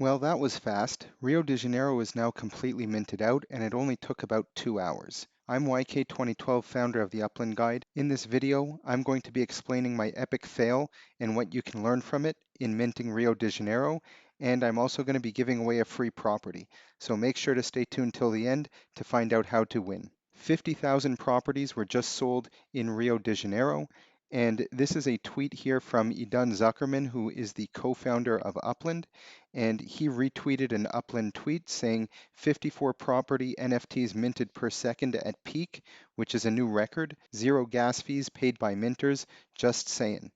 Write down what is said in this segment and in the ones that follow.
Well, that was fast. Rio de Janeiro is now completely minted out, and it only took about 2 hours. I'm YK2012, founder of the Upland Guide. In this video, I'm going to be explaining my epic fail and what you can learn from it in minting Rio de Janeiro, and I'm also going to be giving away a free property. So make sure to stay tuned till the end to find out how to win. 50,000 properties were just sold in Rio de Janeiro, and this is a tweet here from Idan Zuckerman, who is the co-founder of Upland, and he retweeted an Upland tweet saying 54 property NFTs minted per second at peak, which is a new record, zero gas fees paid by minters, just saying.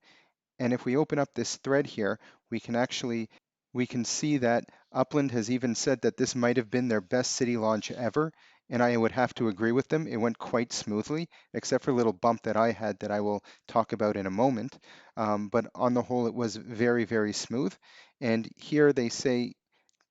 And if we open up this thread here, we can see that Upland has even said that this might have been their best city launch ever, and I would have to agree with them. It went quite smoothly, except for a little bump that I had that I will talk about in a moment. But on the whole, it was very, very smooth. And here they say,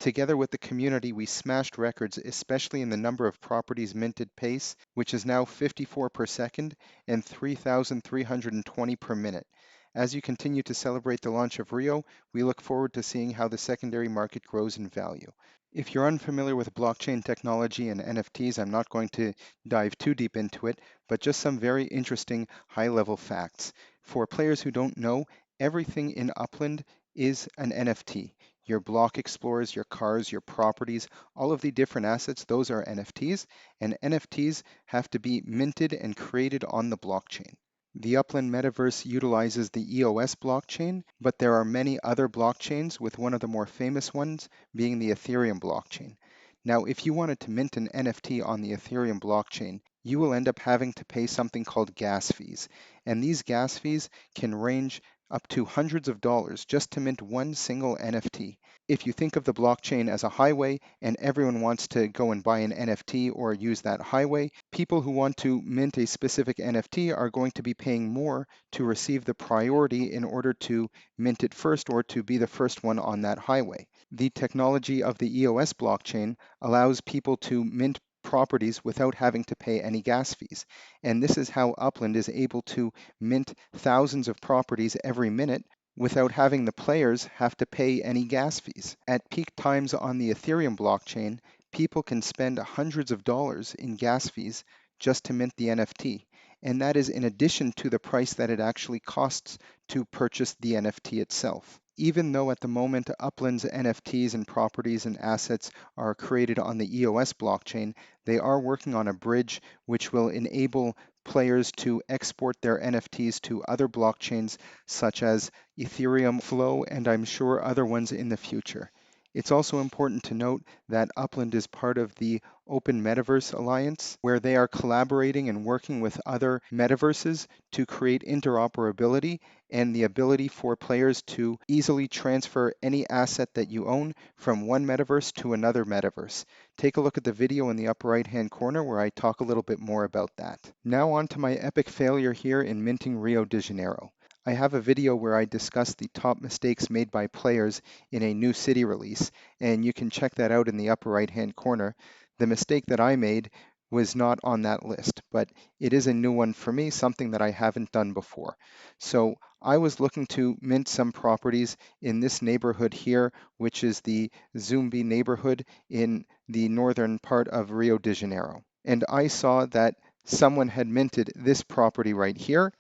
together with the community, we smashed records, especially in the number of properties minted pace, which is now 54 per second and 3,320 per minute. As you continue to celebrate the launch of Rio, we look forward to seeing how the secondary market grows in value. If you're unfamiliar with blockchain technology and NFTs, I'm not going to dive too deep into it, but just some very interesting high-level facts. For players who don't know, everything in Upland is an NFT. Your block explorers, your cars, your properties, all of the different assets, those are NFTs, and NFTs have to be minted and created on the blockchain. The Upland metaverse utilizes the EOS blockchain, but there are many other blockchains, with one of the more famous ones being the Ethereum blockchain. Now, if you wanted to mint an NFT on the Ethereum blockchain, you will end up having to pay something called gas fees. And these gas fees can range up to hundreds of dollars just to mint one single NFT. If you think of the blockchain as a highway and everyone wants to go and buy an NFT or use that highway, people who want to mint a specific NFT are going to be paying more to receive the priority in order to mint it first or to be the first one on that highway. The technology of the EOS blockchain allows people to mint properties without having to pay any gas fees. And this is how Upland is able to mint thousands of properties every minute without having the players have to pay any gas fees. At peak times on the Ethereum blockchain, people can spend hundreds of dollars in gas fees just to mint the NFT. And that is in addition to the price that it actually costs to purchase the NFT itself. Even though at the moment Upland's NFTs and properties and assets are created on the EOS blockchain, they are working on a bridge which will enable players to export their NFTs to other blockchains such as Ethereum, Flow, and I'm sure other ones in the future. It's also important to note that Upland is part of the Open Metaverse Alliance, where they are collaborating and working with other metaverses to create interoperability and the ability for players to easily transfer any asset that you own from one metaverse to another metaverse. Take a look at the video in the upper right hand corner where I talk a little bit more about that. Now on to my epic failure here in minting Rio de Janeiro. I have a video where I discuss the top mistakes made by players in a new city release, and you can check that out in the upper right hand corner. The mistake that I made was not on that list, but it is a new one for me, something that I haven't done before. So I was looking to mint some properties in this neighborhood here, which is the Zumbi neighborhood in the northern part of Rio de Janeiro. And I saw that someone had minted this property right here,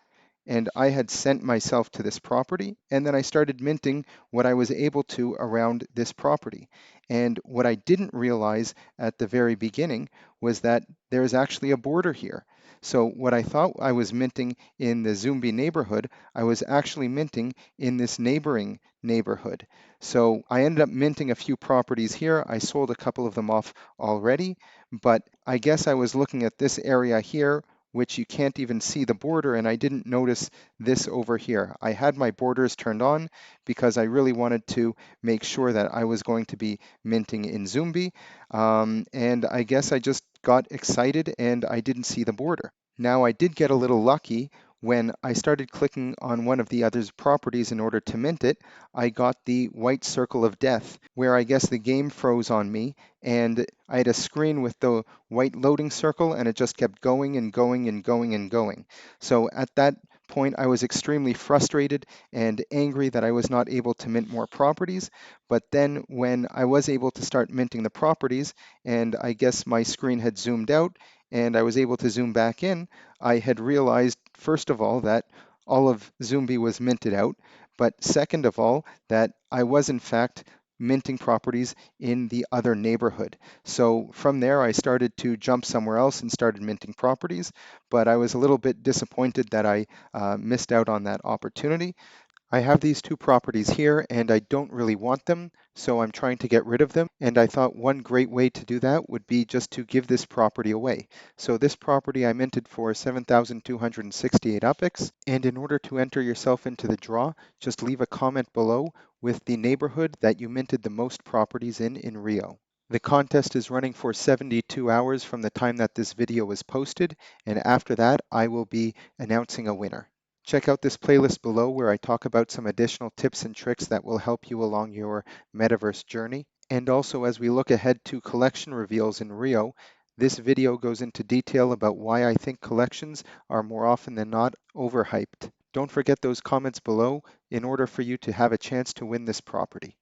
and I had sent myself to this property, and then I started minting what I was able to around this property. And what I didn't realize at the very beginning was that there is actually a border here. So what I thought I was minting in the Zumbi neighborhood, I was actually minting in this neighboring neighborhood. So I ended up minting a few properties here. I sold a couple of them off already, but I guess I was looking at this area here, which you can't even see the border, and I didn't notice this over here. I had my borders turned on because I really wanted to make sure that I was going to be minting in Zumbi, and I guess I just got excited and I didn't see the border. Now I did get a little lucky. When I started clicking on one of the other's properties in order to mint it, I got the white circle of death, where I guess the game froze on me, and I had a screen with the white loading circle, and it just kept going and going and going and going. So at that point, I was extremely frustrated and angry that I was not able to mint more properties. But then when I was able to start minting the properties, and I guess my screen had zoomed out and I was able to zoom back in, I had realized, first of all, that all of Zumbi was minted out, but second of all, that I was in fact minting properties in the other neighborhood. So from there, I started to jump somewhere else and started minting properties, but I was a little bit disappointed that I missed out on that opportunity. I have these two properties here and I don't really want them, so I'm trying to get rid of them. And I thought one great way to do that would be just to give this property away. So this property I minted for 7,268 UPIX. And in order to enter yourself into the draw, just leave a comment below with the neighborhood that you minted the most properties in Rio. The contest is running for 72 hours from the time that this video was posted, and after that, I will be announcing a winner. Check out this playlist below where I talk about some additional tips and tricks that will help you along your metaverse journey. And also, as we look ahead to collection reveals in Rio, this video goes into detail about why I think collections are more often than not overhyped. Don't forget those comments below in order for you to have a chance to win this property.